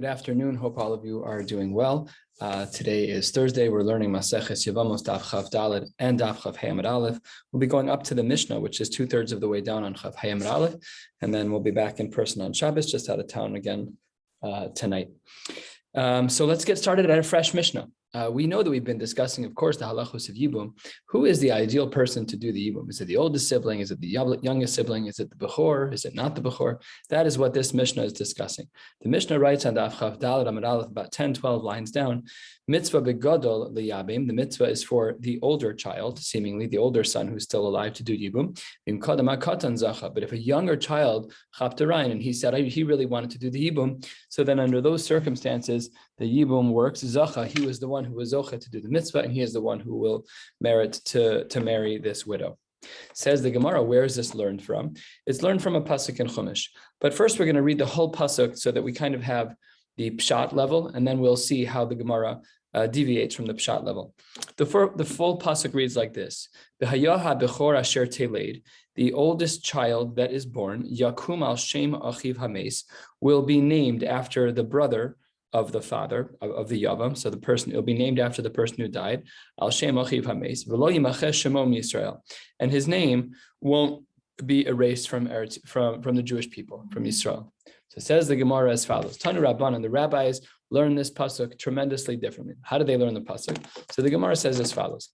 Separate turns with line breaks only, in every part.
Good afternoon. Hope all of you are doing well. Today is Thursday. We're learning Maseches, Yevamos, daf Chav Dalet, and daf Chav Hey Amud Aleph. We'll be going up to the Mishnah, which is 2/3 of the way down on Chav Hey Amud Aleph, and then we'll be back in person on Shabbos, just out of town again tonight. So let's get started at a fresh Mishnah. We know that we've been discussing, of course, the halachos of Yibum. Who is the ideal person to do the Yibum? Is it the oldest sibling? Is it the youngest sibling? Is it the Bechor? Is it not the Bechor? That is what this Mishnah is discussing. The Mishnah writes on daf Chav Dalet Amud Aleph, about 10, 12 lines down, mitzvah begadol liyabim. The mitzvah is for the older child, seemingly the older son who's still alive, to do Yibum. But if a younger child chapterain and he said he really wanted to do the Yibum, so then under those circumstances, the Yibum works. Zacha, he was the one who was zocha to do the mitzvah, and he is the one who will merit to marry this widow. Says the Gemara, where is this learned from? It's learned from a pasuk in Chumash. But first we're going to read the whole pasuk so that we kind of have the pshat level, and then we'll see how the Gemara deviates from the pshat level. The full pasuk reads like this: V'hayaha bechor asher teleid, the oldest child that is born, yakum al shem achiv hames, will be named after the brother of the father of the Yavam. So the person, it'll be named after the person who died. Al shem achiv hames, v'lo yimaches shemo Yisrael, and his name won't be erased from the Jewish people, from Yisrael. So it says the Gemara as follows: Tanu Rabbanan, the rabbis learn this pasuk tremendously differently. How do they learn the pasuk? So the Gemara says as follows: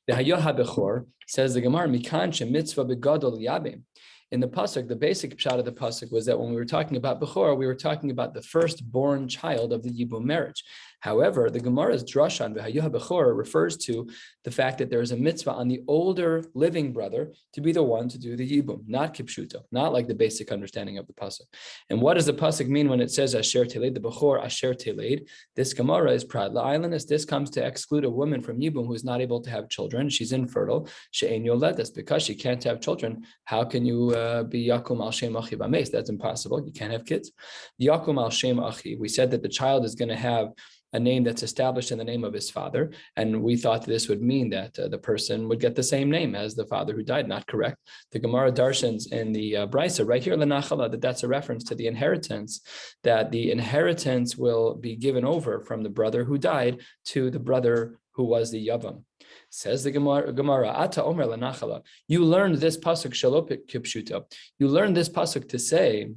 The Hayoha Bechor, says the Gemara, Mikan she mitzvah begadol yabim. In the pasuk, the basic pshat of the pasuk was that when we were talking about Bechor, we were talking about the firstborn child of the Yibum marriage. However, the Gemara's drasha on V'hayoha Bechor refers to the fact that there is a mitzvah on the older living brother to be the one to do the Yibum, not kipshuto, not like the basic understanding of the pasuk. And what does the pasuk mean when it says Asher Teleid, the Bechor Asher Teleid? This Gemara is Prad La'islandist. This comes to exclude a woman from Yibum who is not able to have children. She's infertile. She'ein yoledes, because she can't have children. How can you be Yakum al Shem Achi Bames? That's impossible. You can't have kids. Yakum al Shem Achi. We said that the child is going to have a name that's established in the name of his father. And we thought this would mean that the person would get the same name as the father who died. Not correct. The Gemara darshans in the Brisa right here, L'Nachala, that's a reference to the inheritance, that the inheritance will be given over from the brother who died to the brother who was the Yavam. Says the Gemara, Ata Omer L'Nachala, you learned this pasuk shalopik kipshuta. You learned this pasuk to say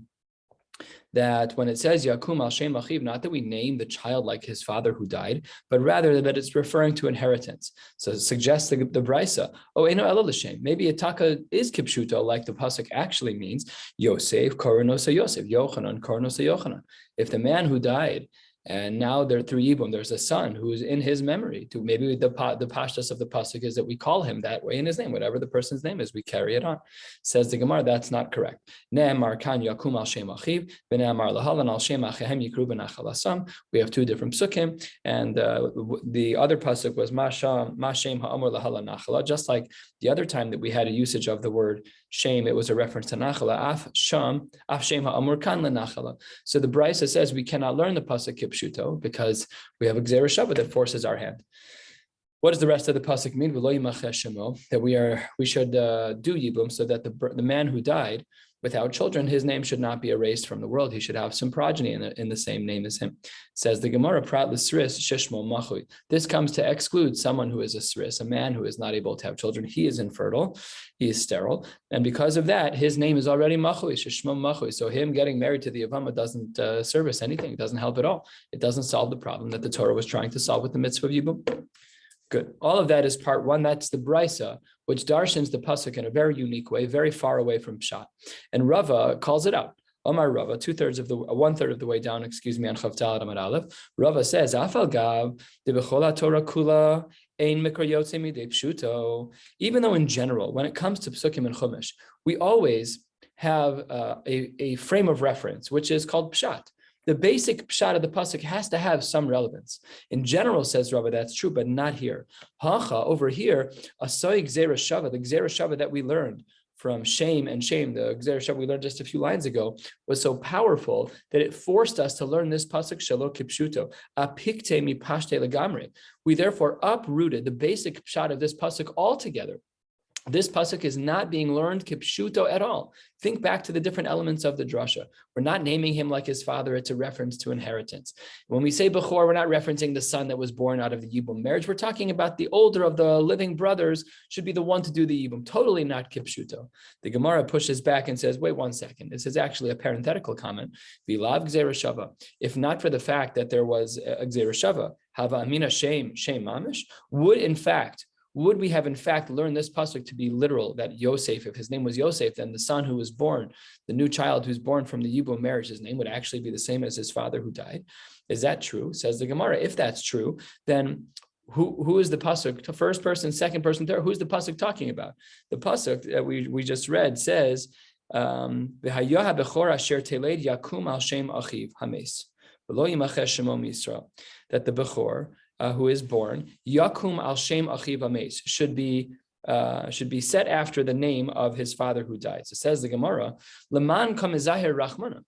that when it says Yakum al Shem Achiv, not that we name the child like his father who died, but rather that it's referring to inheritance. So it suggests the Brisa, Eno Elo L'Shem. Maybe Itaka is Kipshuto, like the pasuk actually means, Yosef, Koronosa Yosef, Yochanan, Koronosa Yochanan. If the man who died, and now they're through Yibum, there's a son who is in his memory. To maybe the pashtus of the pasuk is that we call him that way in his name, whatever the person's name is, we carry it on. Says the Gemara, that's not correct. Ne'emar kan yakum al shem achiv, v'ne'emar lahalan al shem achehem yikru b'nachal asam. We have two different psukim, and the other pasuk was mashem ha'amur lahalan nachala. Just like the other time that we had a usage of the word shame, it was a reference to nachala. Af shem ha'amur kan lenachala. So the Brisa says we cannot learn the pasuk Pshuto, because we have a Gzera Shavah that forces our hand. What does the rest of the pasuk mean? That we should do Yibum so that the man who died without children, his name should not be erased from the world. He should have some progeny in the same name as him. Says the Gemara, Prat l'sris shishmo machui. This comes to exclude someone who is a sris, a man who is not able to have children. He is infertile, he is sterile, and because of that, his name is already machui, shishmo machui. So him getting married to the Yevama doesn't service anything. It doesn't help at all. It doesn't solve the problem that the Torah was trying to solve with the mitzvah of Yibum. Good. All of that is part one. That's the Brisa, which darshans the pasuk in a very unique way, very far away from pshat. And Rava calls it out. Omar Rava, 1/3 of the way down, on Chav Dalet Amud Aleph. Rava says, Afal gav de b'chol Torah kula ein mikra yotze midei pshuto. Even though in general, when it comes to psukim and chumash, we always have a frame of reference, which is called pshat. The basic pshat of the pasuk has to have some relevance. In general, says Rabbi, that's true, but not here. Hacha, over here, asoi gzera shava, the gzera shava that we learned from shame and shame, the gzera shava we learned just a few lines ago, was so powerful that it forced us to learn this pasuk shelo kipshuto, apikte mi pashte legamre. We therefore uprooted the basic pshat of this pasuk altogether. This pasuk is not being learned kipshuto at all. Think back to the different elements of the drasha. We're not naming him like his father. It's a reference to inheritance. When we say Bechor, we're not referencing the son that was born out of the Yibum marriage. We're talking about the older of the living brothers should be the one to do the Yibum. Totally not kipshuto. The Gemara pushes back and says, wait 1 second. This is actually a parenthetical comment. Vilav gzera shava. If not for the fact that there was a gzera shava, hava amina shem mamish, would we have in fact learned this pasuk to be literal, that Yosef, if his name was Yosef, then the son who was born, the new child who's born from the Yibum marriage, his name would actually be the same as his father who died? Is that true? Says the Gemara. If that's true, then who is the pasuk? The first person, second person, third. Who's the pasuk talking about? The pasuk that we just read says, "V'hayoha bechor asher teled yakum al shem achiv hames v'lo yimachesh shemo misrael." That the bechor who is born, Yakum al Shem Achiv Ames, should be set after the name of his father who died. So says the Gemara, Leman Kamizahir Rachmana.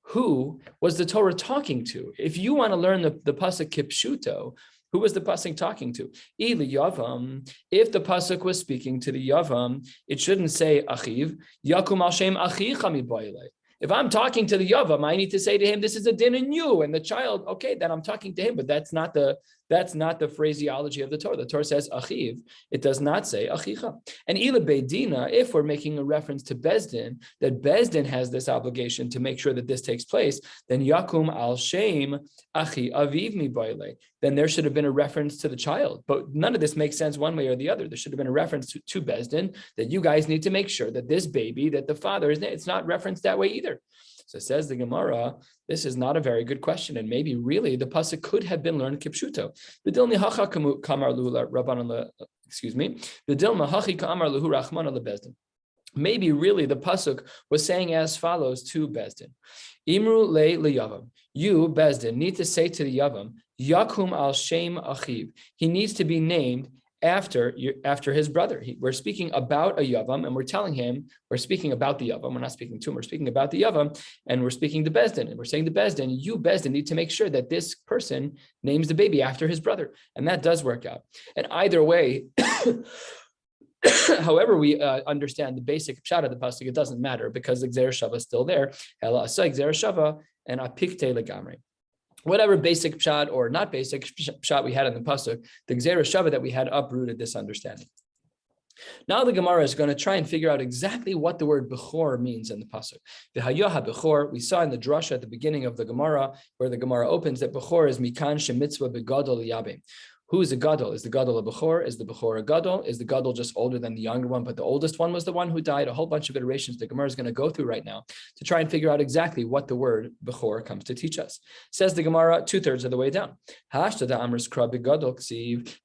Who was the Torah talking to? If you want to learn the pasuk Kipshuto, who was the pasuk talking to? Ili Yavam. If the pasuk was speaking to the Yavam, it shouldn't say Achiv. Yakum al Shem Achicha miboile. If I'm talking to the Yavam, I need to say to him, this is a din in you, and the child, okay, then I'm talking to him, but that's not the phraseology of the Torah. The Torah says achiv, it does not say achicha. And ila beidina, if we're making a reference to Bezdin, that Bezdin has this obligation to make sure that this takes place, then yakum al shem achi aviv mi boile, then there should have been a reference to the child. But none of this makes sense one way or the other. There should have been a reference to Bezdin, that you guys need to make sure that this baby, that the father is, it's not referenced that way either. So says the Gemara, this is not a very good question, and maybe really the pasuk could have been learned kipshuto. Maybe really the pasuk was saying as follows to Bezdin: Imru le Yavam. You, Bezdin, need to say to the Yavam, Yakum al Shem Achiv. He needs to be named after his brother. We're speaking about a Yavam, and we're telling him, we're speaking about the Yavam. We're not speaking to him, we're speaking about the Yavam, and we're speaking to Bezdin, and we're saying to Bezdin, you, Bezdin, need to make sure that this person names the baby after his brother. And that does work out. And either way, however we understand the basic pshat of the pasuk, it doesn't matter, because the Gzera Shava is still there. Ela asay Gzera Shava and apikte legamri. Whatever basic pshat or not basic pshat we had in the pasuk, the Gzera Shava that we had uprooted this understanding. Now the Gemara is going to try and figure out exactly what the word Bechor means in the pasuk. The Hayoha Bechor, we saw in the drasha at the beginning of the Gemara, where the Gemara opens, that Bechor is Mikan Shemitzvah Begadol Yabim. Who is a gadol? Is the gadol a bechor? Is the bechor a gadol? Is the gadol just older than the younger one, but the oldest one was the one who died? A whole bunch of iterations the Gemara is going to go through right now to try and figure out exactly what the word bechor comes to teach us. Says the Gemara 2/3 of the way down.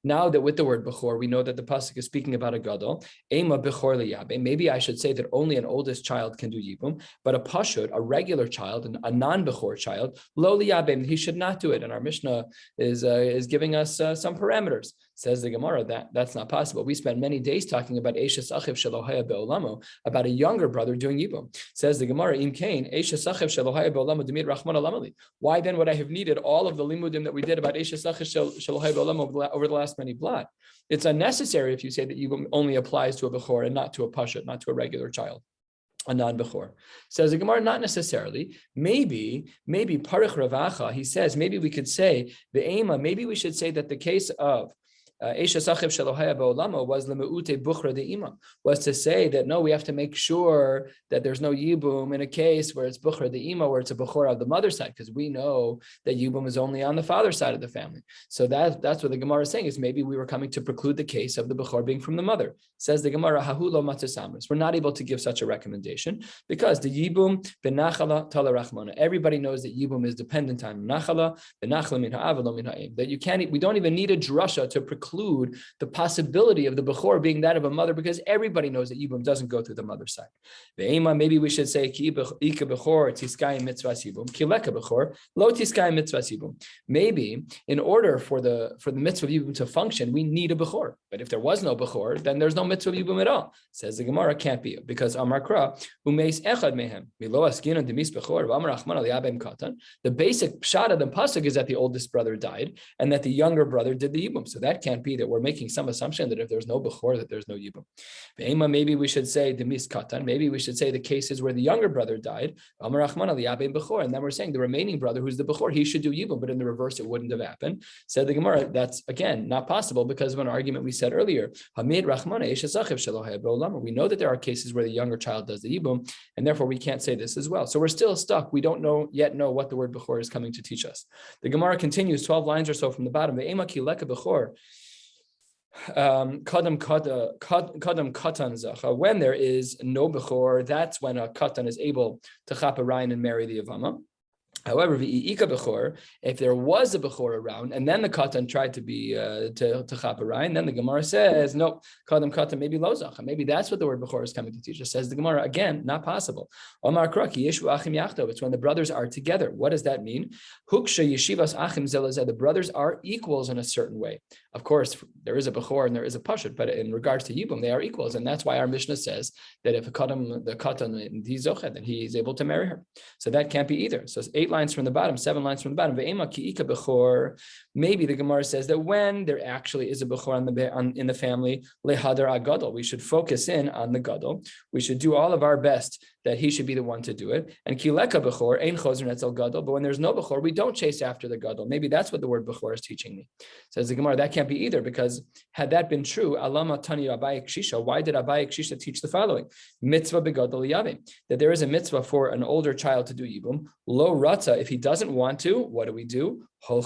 Now that with the word bechor, we know that the pasuk is speaking about a gadol. Ema bechor liyabe. Maybe I should say that only an oldest child can do yibum, but a pashut, a regular child, a non-bechor child, lo liyabe, he should not do it. And our Mishnah is giving us some parameters. Says the Gemara that's not possible. We spent many days talking about Eishes Achiv Shelohaya Be'olamo, about a younger brother doing Yibum. Says the Gemara, Im Kain, Eishes Achiv Shelohaya Be'olamo Demir Rachman Alamali. Why then would I have needed all of the limudim that we did about Eishes Achiv Shelohaya Be'olamo over the last many blot? It's unnecessary if you say that Yibum only applies to a Bechor and not to a Pashat, not to a regular child, a non-Bechor. Says the Gemara, not necessarily. Maybe Parich Ravacha, he says, maybe we could say, the Ema, maybe we should say that the case of Eishes Achiv Shelohaya Be'olamo was Lemeute Buchra De'ima, was to say that no, we have to make sure that there's no Yibum in a case where it's Buchra De'ima, where it's a Bechor of the mother's side, because we know that Yibum is only on the father's side of the family. So that's what the Gemara is saying, is maybe we were coming to preclude the case of the Bechor being from the mother. Says the Gemara, Hahu lo matzasamris. We're not able to give such a recommendation because the Yibum benachala tala rachmana. Everybody knows that Yibum is dependent on nachala, benachala min ha'av lo min ha'im. That we don't even need a drasha to preclude the possibility of the Bechor being that of a mother, because everybody knows that Yibum doesn't go through the mother's side. Maybe we should say ki Bechor tiskay mitzvas Yibum, ki leka Bechor lo tiskay mitzvas Yibum. Maybe in order for the mitzvah of Yibum to function, we need a Bechor. But if there was no Bechor, then there's no mitzvah of Yibum at all. Says the Gemara, can't be, because Amar Kra umeis echad mehem milo askinan demis Bechor v'amar achman al yabem katan. The basic pshat of the pasuk is that the oldest brother died and that the younger brother did the Yibum. So that can't can't be that we're making some assumption that if there's no bechor, that there's no yibum. Maybe we should say the miskatan. Maybe we should say the cases where the younger brother died, and then we're saying the remaining brother, who's the bechor, he should do yibum, but in the reverse, it wouldn't have happened. Said the Gemara, that's again not possible because of an argument we said earlier. We know that there are cases where the younger child does the yibum, and therefore we can't say this as well. So we're still stuck. We don't yet know what the word bechor is coming to teach us. The Gemara continues 12 lines or so from the bottom. When there is no bechor, that's when a katan is able to chap a rayin and marry the Yevama. However, if there was a bechor around, and then the katan tried to be to chap a rayin, then the Gemara says no, katan maybe lo zacha. Maybe that's what the word bechor is coming to teach us. Says the Gemara again, not possible. It's when the brothers are together. What does that mean? The brothers are equals in a certain way. Of course, there is a bechor and there is a pashut, but in regards to yibum, they are equals, and that's why our Mishnah says that if the katan he's zochet, then he is able to marry her. So that can't be either. So it's 8 lines from the bottom, 7 lines from the bottom. Maybe the Gemara says that when there actually is a bechor in the family, lehadar agadol, we should focus in on the gadol. We should do all of our best that he should be the one to do it. And kileka bechor ein chozer netzel gadol. But when there's no bechor, we don't chase after the gadol. Maybe that's what the word bechor is teaching me. Says the Gemara, that can't be either, because had that been true, alama tani Abaye Kshisha, why did Abaye Kshisha teach the following? Mitzvah begadol yavim, that there is a mitzvah for an older child to do yibum. Lo ratza, if he doesn't want to, what do? And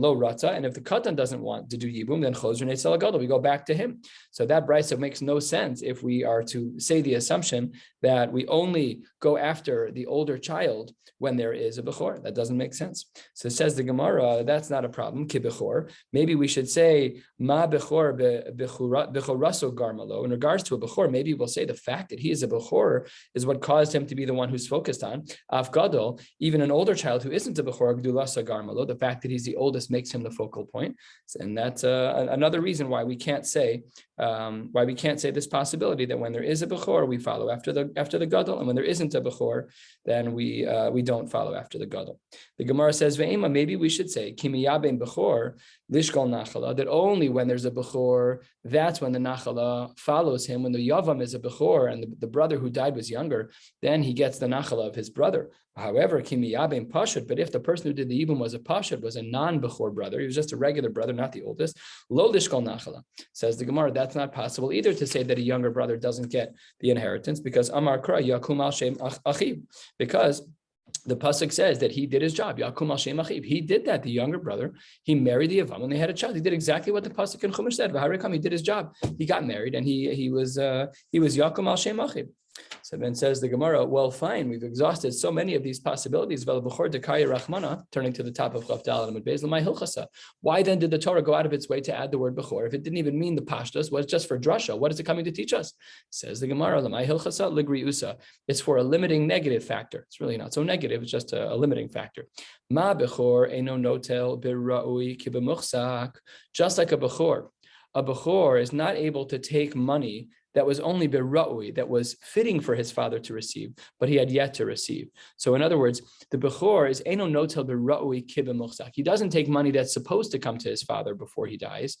lo ratza, and if the katan doesn't want to do yibum, then chozer netzel gadol, we go back to him. So that brisa makes no sense if we are to say the assumption that we only go after the older child when there is a bechor. That doesn't make sense. So it says the Gemara, that's not a problem. Ki bechor. Maybe we should say ma bechor bechoraso garmalo. In regards to a bechor, maybe we'll say the fact that he is a bechor is what caused him to be the one who's focused on. Af gadol, even an older child who isn't a bechor, gdulasa garmalo, the fact that he's the oldest makes him the focal point. And that's another reason why we can't say this possibility that when there is a bechor, we follow after the gadol, and when there isn't a bechor, then we don't follow after the gadol. The Gemara says, "Ve'ema." Maybe we should say, "Kimiyaben bechor lishkol nachala." That only when there's a bechor, that's when the nachala follows him. When the yavam is a bechor and the brother who died was younger, then he gets the nachala of his brother. However, kimiyaben pashut. But if the person who did the yibum was a pashut, was a non-bechor brother, he was just a regular brother, not the oldest. Lo lishkol nachala. Says the Gemara, that's not possible either to say that a younger brother doesn't get the inheritance, because Amar Kra Yakum al Shem Achiv, because the pasuk says that he did his job. Yakum al Shem Achiv. He did that. The younger brother, he married the Yavam, and they had a child. He did exactly what the pasuk in Chumash said. He did his job. He got married, and he was Yakum al Shem Achiv. So then says the Gemara, well, fine, we've exhausted so many of these possibilities. Turning to the top of Chaf Daled Amud Beis, L'may hilchasa. Why then did the Torah go out of its way to add the word bechor? If it didn't even mean the pashtus, was just for drasha, what is it coming to teach us? Says the Gemara, L'may hilchasa ligriusa. It's for a limiting negative factor. It's really not so negative, it's just a limiting factor. Ma bechor eino notel birraui ki b'muchsak. Just like a bechor is not able to take money that was only birra'ui, that was fitting for his father to receive, but he had yet to receive. So in other words, the bechor is eno notel birra'ui ki b'muchsak. He doesn't take money that's supposed to come to his father before he dies,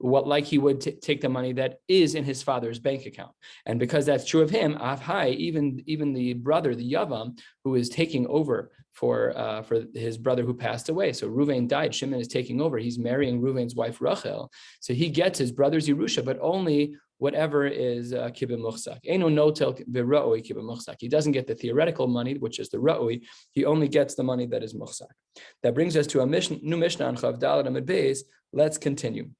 like he would take the money that is in his father's bank account. And because that's true of him, Avhai, even the brother, the Yavam, who is taking over for his brother who passed away. So Ruvain died, Shimon is taking over. He's marrying Ruvain's wife Rachel. So he gets his brother's Yerusha, but only whatever is kibbeh muchzak. Eino notel v'ra'oi kibbeh muchzak. He doesn't get the theoretical money, which is the ra'oi. He only gets the money that is muchzak. That brings us to a new Mishnah on Chaf Daled Amud Beis. Let's continue.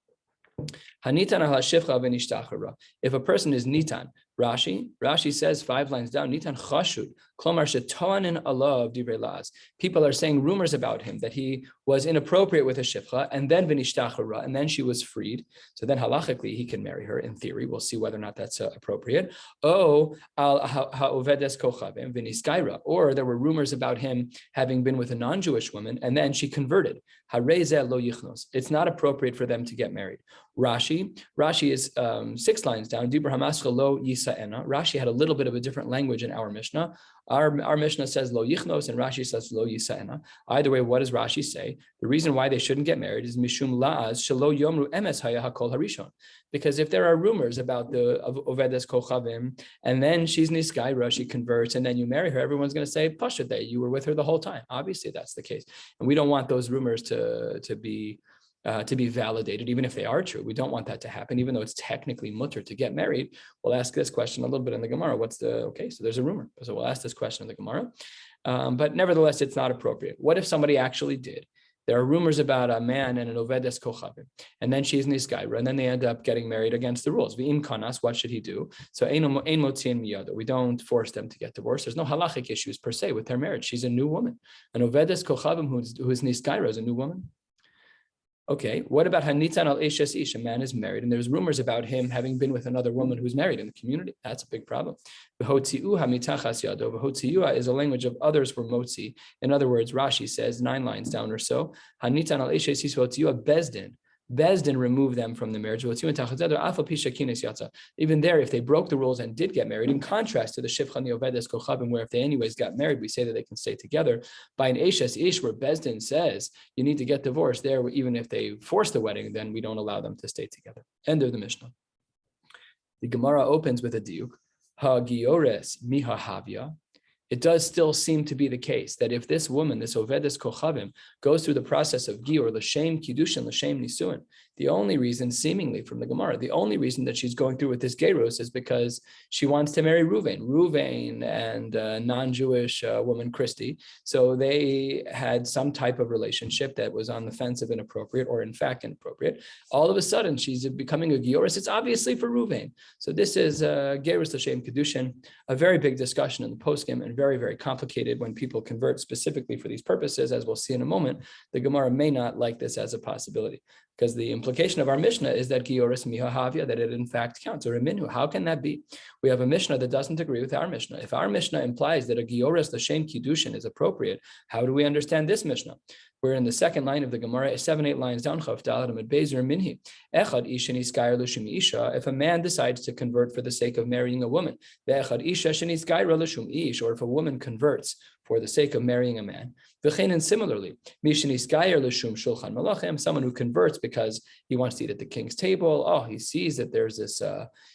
If a person is nitan, Rashi says 5 lines down, nitan chashud, klomar shetoanin alav divrei la'az. People are saying rumors about him that he was inappropriate with a shifcha, and then v'nishtachara, and then she was freed. So then halachically he can marry her. In theory, we'll see whether or not that's appropriate. Oh, al ha'ovedes kochavim v'niskaira, or there were rumors about him having been with a non-Jewish woman, and then she converted. Harei zeh lo yichnos. It's not appropriate for them to get married. Rashi is 6 lines down. Dibur hamaschal lo yisa'ena. Rashi had a little bit of a different language in our Mishnah. Our Mishnah says lo yichnos and Rashi says lo yisa'ena. Either way, what does Rashi say? The reason why they shouldn't get married is mishum la'az shelo yomru emes haya hakol harishon. Because if there are rumors about the ovedes kochavim, and then she's niskaira, she converts, and then you marry her, everyone's going to say pasha that you were with her the whole time. Obviously, that's the case, and we don't want those rumors to be validated, even if they are true. We don't want that to happen, even though it's technically mutter to get married. We'll ask this question a little bit in the Gemara. So there's a rumor. So we'll ask this question in the Gemara. But nevertheless, it's not appropriate. What if somebody actually did? There are rumors about a man and an ovedes kochavim, and then she's niskaira, and then they end up getting married against the rules. V'im kanas, what should he do? So ein motziin miyado. We don't force them to get divorced. There's no halachic issues per se with their marriage. She's a new woman. An ovedes kochavim who is niskaira is a new woman. Okay, what about Hanitzan al Eshes Ish? A man is married, and there's rumors about him having been with another woman who's married in the community. That's a big problem. V'hotziuha mitachas yado. V'hotziuha is a language of others were motzi. In other words, Rashi says 9 lines down or so. Hanitzan al Eshes Ish v'hotziuha bezdin. Bezdin removed them from the marriage. Even there, if they broke the rules and did get married, in contrast to the Shifcha Ovedes Kochavim, where if they anyways got married, we say that they can stay together. By an Eshes Ish, where Bezdin says you need to get divorced, there, even if they force the wedding, then we don't allow them to stay together. End of the Mishnah. The Gemara opens with a diuk. Ha giores miha havya. It does still seem to be the case that if this woman, this Ovedes Kochavim, goes through the process of giur, l'shem kiddushin, l'shem nisuin, the only reason, seemingly from the Gemara, the only reason that she's going through with this gerus is because she wants to marry Ruvain and non-Jewish woman Christy. So they had some type of relationship that was on the fence of inappropriate, or in fact inappropriate. All of a sudden, she's becoming a giurus. It's obviously for Ruvain. So this is gerus l'shem kiddushin, a very big discussion in the poskim, and very, very complicated when people convert specifically for these purposes. As we'll see in a moment, the Gemara may not like this as a possibility, because the implication of our Mishnah is that Gioris Mihahavya, that it in fact counts, or a Minhu. How can that be? We have a Mishnah that doesn't agree with our Mishnah. If our Mishnah implies that a Gioris L'Shem Kiddushin is appropriate, how do we understand this Mishnah? We're in the second line of the Gemara, 7-8 lines down, Chav Dalet Amud Bezer Minhi. Echad Isha Niskayer L'Shum Isha. If a man decides to convert for the sake of marrying a woman, Ve'echad Isha Sheniskayer L'Shum Ish, or if a woman converts for the sake of marrying a man. And similarly, someone who converts because he wants to eat at the king's table. Oh, he sees that there's this,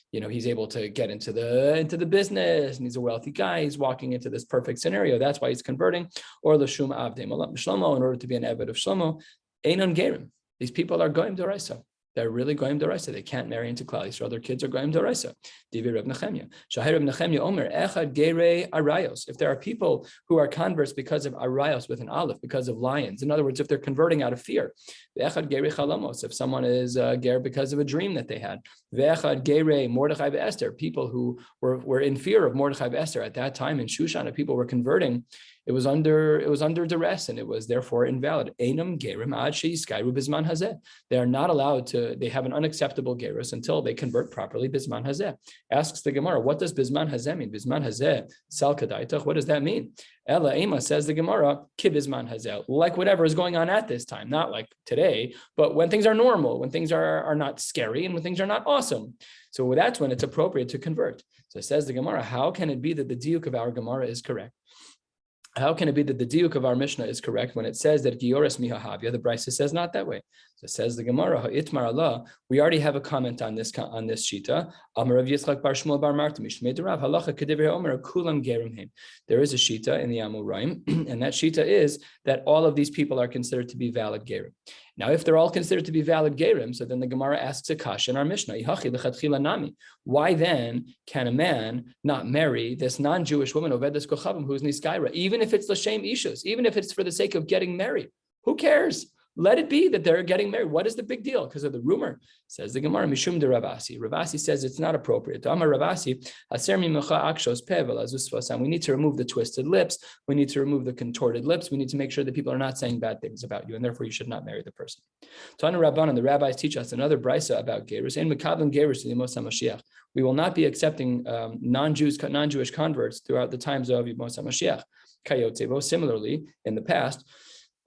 he's able to get into the business, and he's a wealthy guy. He's walking into this perfect scenario. That's why he's converting. Or l'shum avdei Shlomo, in order to be an eved of Shlomo. Einon gerim. These people are goyim d'oraisa. They're really goyim d'oraisa. They can't marry into Klal Yisrael. Their kids are goyim d'oraisa. Divi Reb Nechemya. Shahir Reb Nechemya Omer Echad Gerei Arayos. If there are people who are converts because of Arayos with an aleph, because of lions. In other words, if they're converting out of fear. Echad Gerei Chalamos. If someone is ger because of a dream that they had. Echad Gerei Mordechai Esther. People who were in fear of Mordechai Esther at that time in Shushan. If people were converting, it was under duress, and it was therefore invalid. Einam gerim ad sheyiskayru bizman hazeh. They are not allowed to. They have an unacceptable gerus until they convert properly. Bizman hazeh. Asks the Gemara, what does bizman hazeh mean? Bizman hazeh sal kadaitach. What does that mean? Ella Ema, says the Gemara, ki bizman hazeh, like whatever is going on at this time, not like today, but when things are normal, when things are not scary, and when things are not awesome. So that's when it's appropriate to convert. So says the Gemara, how can it be that the diuk of our Gemara is correct? How can it be that the diuk of our Mishnah is correct when it says that Gioris Mihahavya? The Brisa says not that way. So it says the Gemara, Ha'itmar Allah. We already have a comment on this shita. Amar Rav Yitzchak bar Shmuel bar Marta Mishmei Derav Halacha Kedivrei Omer Kulam Gerim Heim. There is a shita in the Amoraim, and that shita is that all of these people are considered to be valid gerim. Now, if they're all considered to be valid gerim, so then the Gemara asks a kasha in our Mishnah. Why then can a man not marry this non-Jewish woman, Ovedes Kochavim, who's Niskaira, even if it's l'shem ishus, even if it's for the sake of getting married? Who cares? Let it be that they're getting married. What is the big deal? Because of the rumor, says the Gemara, Mishum de Ravasi. Ravasi says it's not appropriate. Amar Ravasi, we need to remove the twisted lips. We need to remove the contorted lips. We need to make sure that people are not saying bad things about you, and therefore you should not marry the person. Tana Rabbanan, the rabbis teach us another brisa about gerus. And mekablim gerus to the Yevamos HaMashiach. We will not be accepting non-Jewish converts throughout the times of Yevamos HaMashiach. Kayotzevo. Similarly, in the past,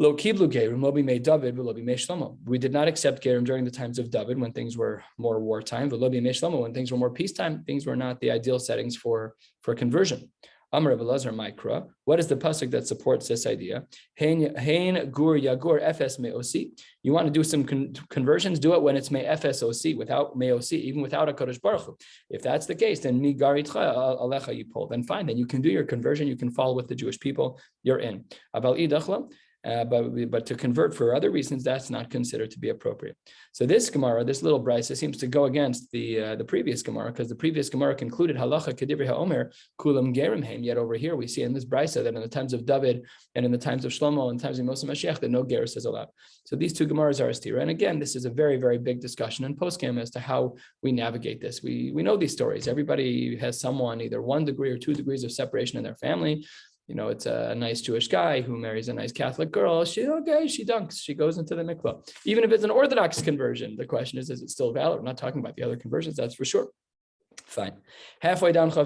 Lo kiblu gerim, lo bimei David, v'lo bimei Shlomo. We did not accept gerim during the times of David when things were more wartime, v'lo bimei Shlomo when things were more peacetime. Things were not the ideal settings for conversion. Amar Rabbi Elazar Mikra. What is the pasuk that supports this idea? Hein gur yagur efes meosi. You want to do some conversions? Do it when it's me efes osi, without meosi, even without a kodesh baruch hu. If that's the case, then mi garitcha alecha yipol. Then fine, then you can do your conversion. You can follow with the Jewish people. You're in. Aval idachla. But to convert for other reasons, that's not considered to be appropriate. So this Gemara, this little brisa, seems to go against the previous Gemara, because the previous Gemara concluded halacha kedivri haomer kulam gerim heim. Yet over here we see in this brisa that in the times of David and in the times of Shlomo and the times of Moshe Mashiach that no gerus is allowed. So these two Gemaras are astira. And again, this is a very, very big discussion in poskim as to how we navigate this. We know these stories. Everybody has someone, either 1 degree or 2 degrees of separation in their family. You know, it's a nice Jewish guy who marries a nice Catholic girl. She dunks. She goes into the mikvah. Even if it's an Orthodox conversion, the question is it still valid? We're not talking about the other conversions, that's for sure. Fine. Halfway down, in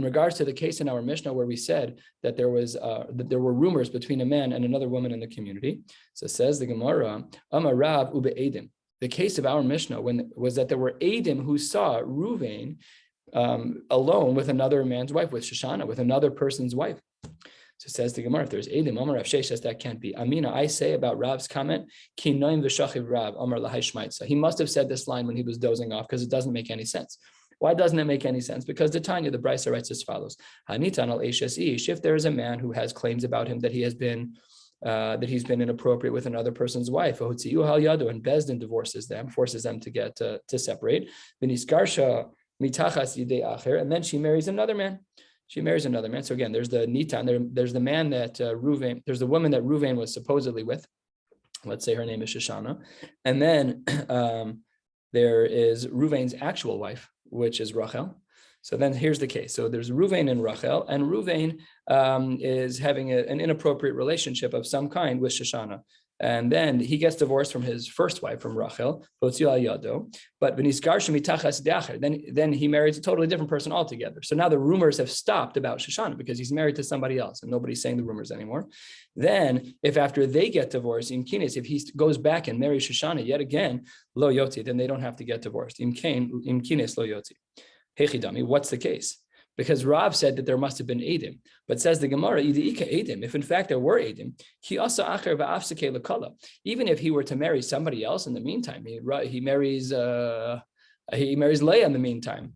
regards to the case in our Mishnah where we said that there were rumors between a man and another woman in the community. So says the Gemara, Amar Rav ube Edim. The case of our Mishnah was that there were Edim who saw Ruvain alone with another man's wife, with Shoshana, with another person's wife. So says the Gemara, if there's Edim, Amar Rav Sheshes, that can't be. Amina, I say about Rav's comment, Ki noim v'shachiv Rav, Amar lahai shmaitza. He must have said this line when he was dozing off, because it doesn't make any sense. Why doesn't it make any sense? Because the Tanya, the Brisa writes as follows: Hanitan al eshes ish. If there is a man who has claims about him that he's been inappropriate with another person's wife, and Bezdin divorces them, forces them to get to separate. And then she marries another man. So again, there's the Nitan, there's the man that Ruvain, there's the woman that Ruvain was supposedly with. Let's say her name is Shoshana. And then there is Ruvain's actual wife, which is Rachel. So then here's the case. So there's Ruvain and Rachel, and Ruvain is having an inappropriate relationship of some kind with Shoshana. And then he gets divorced from his first wife, from Rachel, but then he marries a totally different person altogether. So now the rumors have stopped about Shoshana because he's married to somebody else and nobody's saying the rumors anymore. Then if after they get divorced, if he goes back and marries Shoshana yet again, lo yotzi, then they don't have to get divorced. Im kines lo yotzi. Hechidami, what's the case? Because Rav said that there must have been Edim, but says the Gemara, Edim, if in fact there were Edim, even if he were to marry somebody else in the meantime, he marries Leah in the meantime.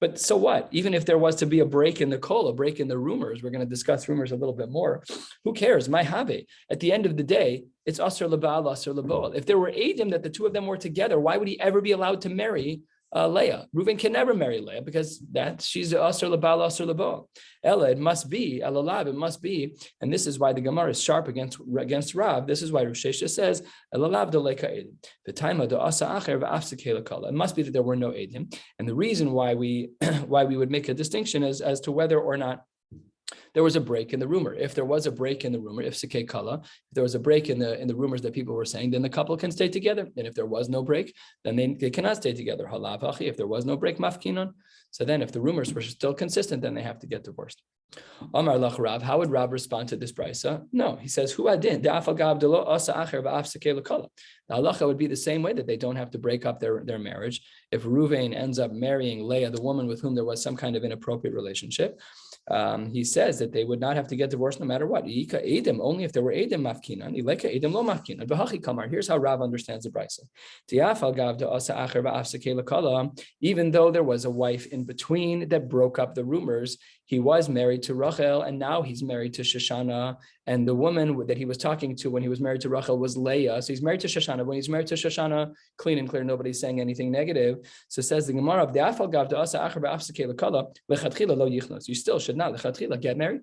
But so what? Even if there was to be a break in the kol, a break in the rumors, we're going to discuss rumors a little bit more. Who cares? My have. At the end of the day, it's asr lebal, asr leboal. If there were Edim that the two of them were together, why would he ever be allowed to marry Leah? Reuven can never marry Leah because she's asr lebal, asr leboal. Ella, it must be elalav. It must be, and this is why the Gemara is sharp against Rav. This is why Rav Shesha says elalav deleka edim. The time of the asa acher v'afseke lekala. It must be that there were no edim, and the reason why we would make a distinction as to whether or not there was a break in the rumor. If there was a break in the rumor, if Sikei Kala, if there was a break in the rumors that people were saying, then the couple can stay together. And if there was no break, then they cannot stay together. Halavachi, if there was no break, mafkinon. So then if the rumors were still consistent, then they have to get divorced. Amar lach Rav, how would Rav respond to this brisa? No, he says, Hu adin, da'afagav delo asa acher va'af Sikei lekala. The halacha would be the same way, that they don't have to break up their marriage. If Ruvain ends up marrying Leah, the woman with whom there was some kind of inappropriate relationship, he says that they would not have to get divorced no matter what. Only if there were edim mafkinan. Edim lo mafkinan. V'hachi kamar. Here's how Rav understands the brisa. Even though there was a wife in between that broke up the rumors, he was married to Rachel, and now he's married to Shoshana. And the woman that he was talking to when he was married to Rachel was Leah. So he's married to Shoshana. When he's married to Shoshana, clean and clear, nobody's saying anything negative. So says the Gemara, you still should not get married,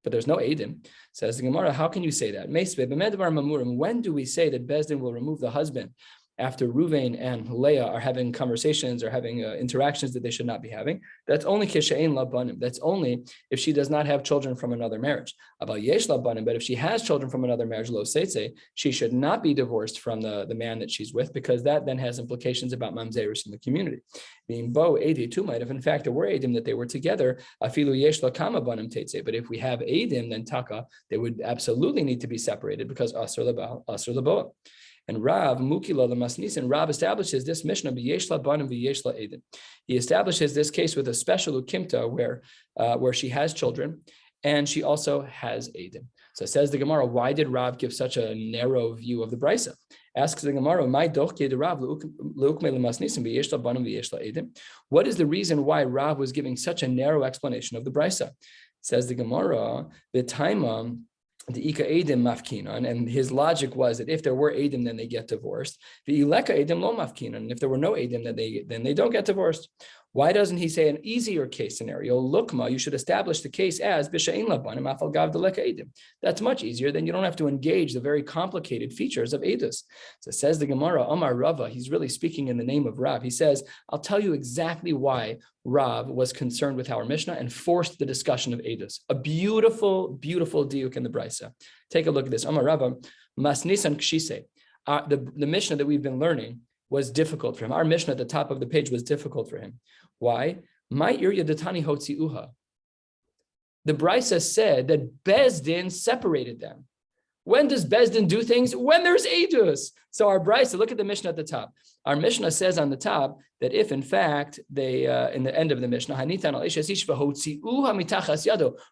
but there's no edim. Says the Gemara, how can you say that? When do we say that Bezdin will remove the husband after Ruvain and Leah are having conversations or having interactions that they should not be having, that's only kishein labanim. That's only if she does not have children from another marriage. About yesh labanim, but if she has children from another marriage, lo seitze, she should not be divorced from the man that she's with, because that then has implications about mamzerus in the community. Being bo edi too might, if in fact there were edim that they were together, afilu yesh lakama banim teitze. But if we have edim, then taka, they would absolutely need to be separated because asr laboa. And Rav Mukila Lamasnis, and Rav establishes this Mishnah b'yeshla banim v'yeshla edim. He establishes this case with a special ukimta where she has children and she also has edim. So says the Gemara, why did Rav give such a narrow view of the brisa? Asks the Gemara, what is the reason why Rav was giving such a narrow explanation of the brisa? Says the Gemara, the time the Ika Edim Mafkinan, and his logic was that if there were Edim, then they get divorced. The Ileka Edim Lo Mafkinan, and if there were no Edim, then they don't get divorced. Why doesn't he say an easier case scenario? Lukma, you should establish the case as B'Sha'in Labanim Afal Gav Deleka Edim. That's much easier. Then you don't have to engage the very complicated features of Edus. So says the Gemara, Omar Rava, he's really speaking in the name of Rav. He says, I'll tell you exactly why Rav was concerned with our Mishnah and forced the discussion of Edus. A beautiful, beautiful diuk in the Brisa. Take a look at this. Omar Rava, Masnisan Kshise. The Mishnah that we've been learning was difficult for him. Our Mishnah at the top of the page was difficult for him. Why? My irya datani hotziuha. The Brisa said that Bezdin separated them. When does Bezdin do things? When there's Eidus. So our Brisa, look at the Mishnah at the top. Our Mishnah says on the top that if in fact they, in the end of the Mishnah,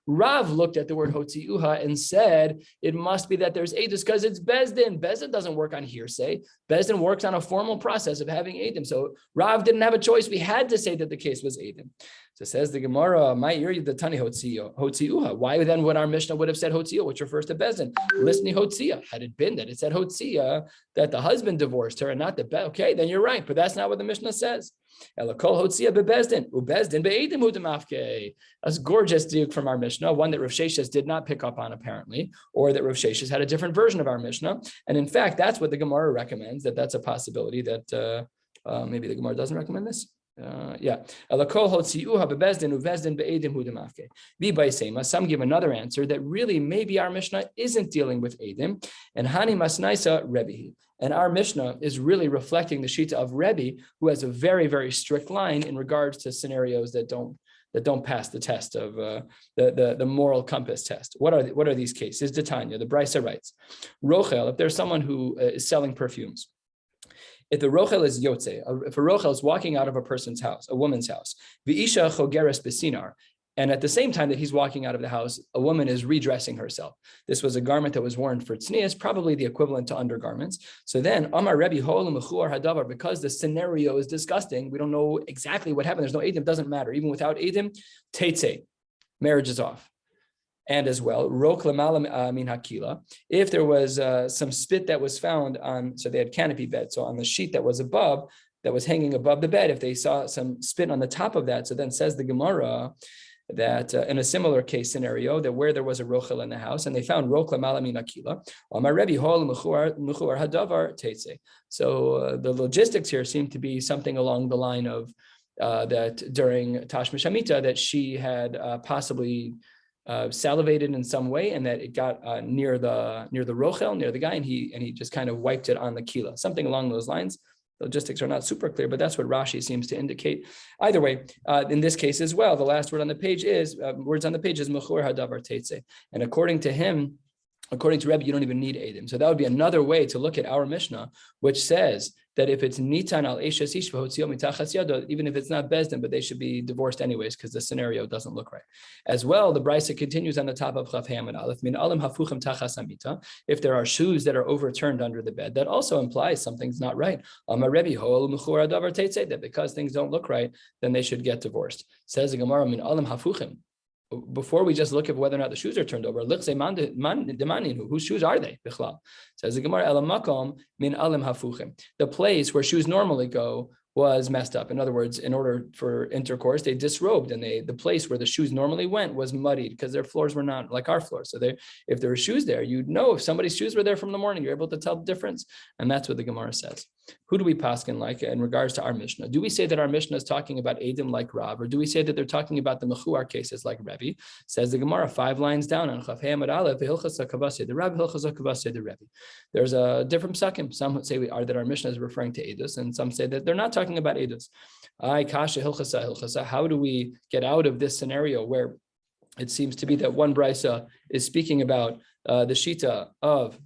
Rav looked at the word hotziuha and said, it must be that there's Eidus because it's Bezdin. Bezdin doesn't work on hearsay. Bezdin works on a formal process of having Eidim. So Rav didn't have a choice. We had to say that the case was Eidim. So says the Gemara, my iri the tani hotziuha. Why then would our Mishnah would have said hotziuha, which refers to Bezdin? Listening hotzia. Had it been that it said hotzia, that the husband divorced her and not the okay, then you're right. But that's not what the Mishnah says. Elakol hotzia bebezdin ubezdin beedim hudamafke. That's gorgeous diuk from our Mishnah, one that Rav Sheshes did not pick up on apparently, or that Rav Sheshes had a different version of our Mishnah. And in fact, that's what the Gemara recommends. That's a possibility that maybe the Gemara doesn't recommend this. Some give another answer that really maybe our Mishnah isn't dealing with Edim, and Hani Masnaisa Rebbe. And our Mishnah is really reflecting the Shita of Rebbe, who has a very, very strict line in regards to scenarios that don't pass the test of the moral compass test. What are these cases? Detanya, the Brisa writes, Rochel, if there's someone who is selling perfumes. If the rochel is yotze, if a rochel is walking out of a person's house, a woman's house, v'isha chogeres besinar, and at the same time that he's walking out of the house, a woman is redressing herself. This was a garment that was worn for tznius, probably the equivalent to undergarments. So then, Amar Rebbe Hol Mechuar Hadavar, because the scenario is disgusting, we don't know exactly what happened. There's no edim, doesn't matter. Even without edim, teitze, marriage is off. And as well, rok lamalam min hakila. If there was some spit that was found on, so they had canopy bed, so on the sheet that was above, that was hanging above the bed, if they saw some spit on the top of that, so then says the Gemara that in a similar case scenario, that where there was a rochel in the house and they found rok lamalam min hakila, Amar Rebbe Hol Mechuar Hadavar Teitze. So the logistics here seem to be something along the line of that during Tashmish Hamita that she had possibly salivated in some way, and that it got near the rochel, near the guy, and he just kind of wiped it on the kila, something along those lines. The logistics are not super clear, but that's what Rashi seems to indicate. Either way, in this case as well, the last word on the page is mechur hadavar teitze, and according to him, according to Rebbe, you don't even need edim. So that would be another way to look at our Mishnah, which says that if it's nitan al eshes ish v'hotzio mitachas yado, even if it's not bezdin, but they should be divorced anyways because the scenario doesn't look right. As well, the Brisa continues on the top of Chaf Hamad Aleph, min alim hafuchim tachas amita. If there are shoes that are overturned under the bed, that also implies something's not right. Amar Rebbe hol mechur hadavar teitze, that because things don't look right, then they should get divorced. Says the Gemara, min alim hafuchim. Before we just look at whether or not the shoes are turned over, whose shoes are they? Says the Gemara, the place where shoes normally go was messed up. In other words, in order for intercourse, they disrobed, and the place where the shoes normally went was muddied because their floors were not like our floors. So if there were shoes there, you'd know if somebody's shoes were there from the morning, you're able to tell the difference. And that's what the Gemara says. Who do we paskin like in regards to our Mishnah? Do we say that our Mishnah is talking about Eidim like Rav, or do we say that they're talking about the Mechuar cases like Rebbe? Says the Gemara 5 lines down on Chaf Hamad Aleph, the Rabbi Hilchas HaKavaseh, the Rebbe. There's a different psakim. Some would say that our Mishnah is referring to Eidus, and some say that they're not talking about Eidus. How do we get out of this scenario where it seems to be that one brisa is speaking about the shita of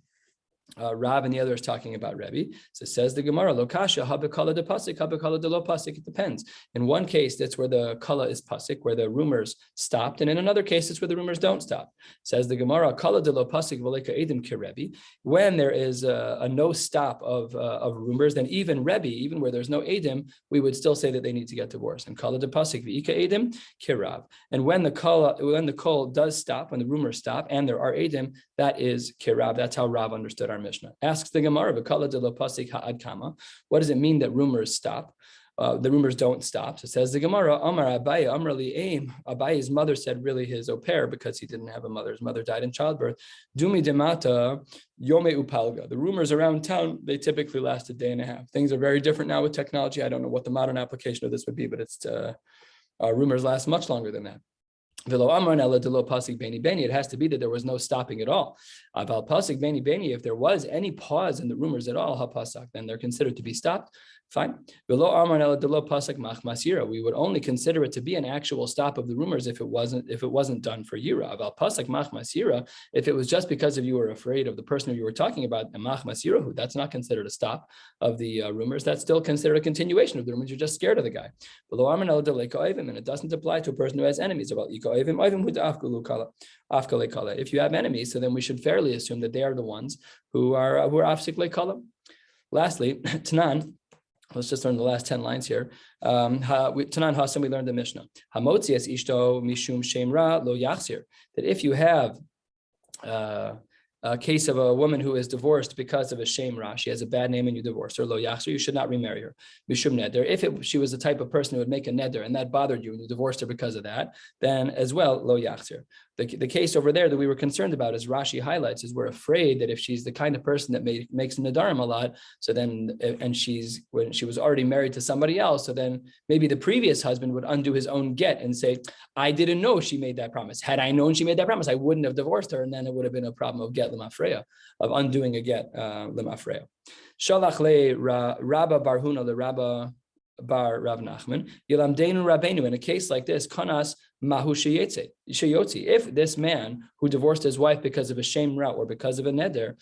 Rav and the other is talking about Rebbe? So says the Gemara, Lokasha, habekala de pasik, habekala de lo pasik. It depends. In one case, that's where the kala is pasik, where the rumors stopped, and in another case, it's where the rumors don't stop. Says the Gemara, kala de lo pasik v'leka edim ki Rebbe. When there is a no stop of rumors, then even Rebbe, even where there's no edim, we would still say that they need to get divorced. And kala de pasik v'ika edim ki Rav. And when the kol does stop, when the rumors stop, and there are edim, that is ki Rav. That's how Rav understood our Mishnah. Asks the Gemara, what does it mean that rumors stop? The rumors don't stop. So says the Gemara, Amar Abaye, Amar li aim. Abaye's mother said really his au pair because he didn't have a mother. His mother died in childbirth. Dumi demata, Yomi upalga. The rumors around town, they typically last a day and a half. Things are very different now with technology. I don't know what the modern application of this would be, but it's rumors last much longer than that. It has to be that there was no stopping at all. If there was any pause in the rumors at all, then they're considered to be stopped. Fine. We would only consider it to be an actual stop of the rumors if it wasn't done for yira. If it was just because you were afraid of the person who you were talking about, that's not considered a stop of the rumors. That's still considered a continuation of the rumors. You're just scared of the guy. And it doesn't apply to a person who has enemies. If you have enemies, so then we should fairly assume that they are the ones who are afsik leikala. Lastly, Tanan. Let's just learn the last 10 lines here. Tanan Hasan, we learned the Mishnah. Hamotzias ishto mishum shemra lo yachzir. That if you have a case of a woman who is divorced because of a shemra, she has a bad name and you divorce her, lo yachzir, you should not remarry her. Mishum neder. If she was the type of person who would make a neder and that bothered you and you divorced her because of that, then as well, lo yachzir. The case over there that we were concerned about, as Rashi highlights, is we're afraid that if she's the kind of person that makes nedarim a lot, so then, and when she was already married to somebody else, so then maybe the previous husband would undo his own get and say, I didn't know she made that promise. Had I known she made that promise, I wouldn't have divorced her, and then it would have been a problem of get lemafreya, of undoing a get lemafreya. Shalach le Rabba Barhuna le Rabba Bar Rav Nachman Yilamdeinu Rabbeinu. In a case like this, Kanas Mahu Sheyotzi. If this man who divorced his wife because of a shemra or because of a neder,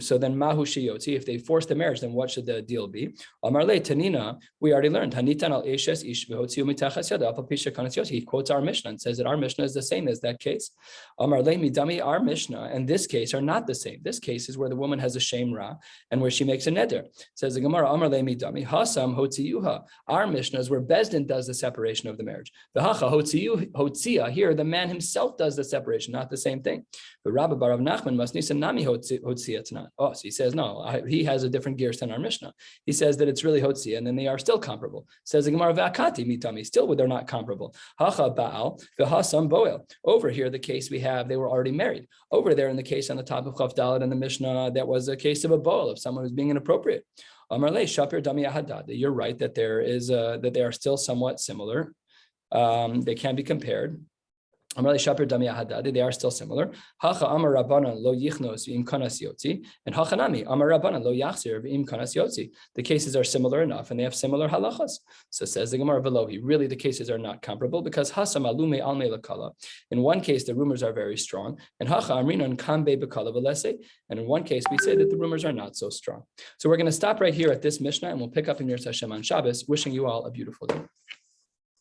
so then Mahu Sheyotzi, if they force the marriage, then what should the deal be? Amar le Tanina, we already learned Hanitan al Eshes Ish v'hotziu mitachas yada apal pisha kanas yotzi. He quotes our Mishnah and says that our Mishnah is the same as that case. Amar le Midami, our Mishnah and this case are not the same. This case is where the woman has a shemra and where she makes a neder. Says the Gemara, Amar le Midami Hasam Hotziyuha. Our Mishnah is where Bezdin does the separation of the marriage. The Hacha Hotzia, here the man himself does the separation, not the same thing. But Rabbi Bar Rav Nachman must nisa nami Hotzia tonight. Oh, so he says no. He has a different gears than our Mishnah. He says that it's really Hotzia, and then they are still comparable. Says the Gemara V'akati mitami. Still, they're not comparable. Hacha Baal v'Hasam Boel. Over here, the case we have, they were already married. Over there, in the case on the top of Chaf Dalet in the Mishnah, that was a case of a Boel, of someone who's being inappropriate. Amarle Shapir Dami Ahadad. You're right that there is that they are still somewhat similar. They can be compared. They are still similar. Hacha Amar Rabbanan lo yichnos v'im kanas yotzi, and Hachanami Amar Rabbanan lo yachzir v'im kanas yotzi. The cases are similar enough, and they have similar halachas. So says the Gemara Velohi. Really, the cases are not comparable because Hasam alume alme lakala. In one case, the rumors are very strong, and Hacha Amrinan kambe bekala v'lese. And in one case, we say that the rumors are not so strong. So we're going to stop right here at this Mishnah, and we'll pick up in Yirtzeh Hashem on Shabbos. Wishing you all a beautiful day.